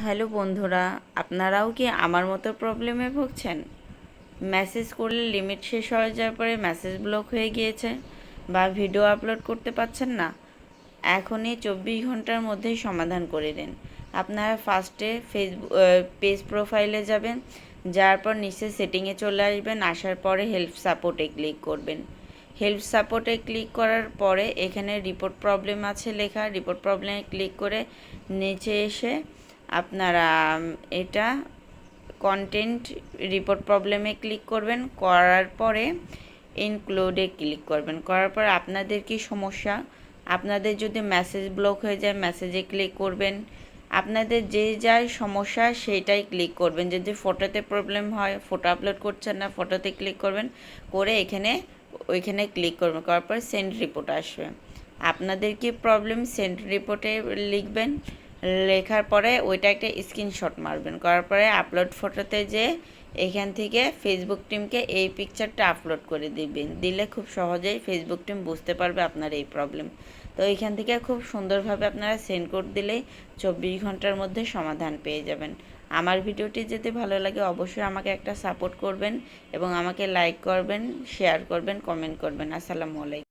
Hello বন্ধুরা, আপনারাও কি আমার মতো প্রবলেমে ভুগছেন? মেসেজ করলে লিমিট শেষ হয়ে যাওয়ার পরে মেসেজ ব্লক হয়ে গিয়েছে বা ভিডিও আপলোড করতে পারছেন না? এখনই 24 ঘন্টার মধ্যেই সমাধান করে দিন। আপনারা ফার্স্টে ফেসবুক পেজ প্রোফাইলে যাবেন, যাওয়ার পর নিচে সেটিংয়ে চলে আসবেন। আসার পরে হেল্প সাপোর্টে ক্লিক করবেন। হেল্প সাপোর্টে ক্লিক করার পরে এখানে রিপোর্ট প্রবলেম আছে লেখা, রিপোর্ট প্রবলেমে ক্লিক করে নিচে এসে আপনারা এটা কন্টেন্ট রিপোর্ট প্রবলেমে ক্লিক করবেন। করার পরে ইনক্লুডে ক্লিক করবেন। করার পর আপনাদের কি সমস্যা, আপনাদের যদি মেসেজ ব্লক হয়ে যায় মেসেজে ক্লিক করবেন। আপনাদের যে যার সমস্যা সেইটাই ক্লিক করবেন। যদি ফটোতে প্রবলেম হয়, ফটো আপলোড করছেন না, ফটোতে ক্লিক করবেন, করে ওইখানে ক্লিক করবেন। করার পর সেন্ড রিপোর্ট আসবে। আপনাদের কি প্রবলেম সেন্ড রিপোর্টে লিখবেন। লেখার পরে ওইটা একটা স্ক্রিনশট মারবেন। করার পরে আপলোড ফটোতে যে এখান থেকে ফেসবুক টিমকে এই পিকচারটা আপলোড করে দিবেন। দিলে খুব সহজেই ফেসবুক টিম বুঝতে পারবে আপনার এই প্রবলেম। তো এইখান থেকে খুব সুন্দরভাবে আপনারা সেন্ড করে দিলেই 24 ঘন্টার মধ্যে সমাধান পেয়ে যাবেন। আমার ভিডিওটি যদি ভালো লাগে অবশ্যই আমাকে একটা সাপোর্ট করবেন এবং আমাকে লাইক করবেন, শেয়ার করবেন, কমেন্ট করবেন। আসসালামু আলাইকুম।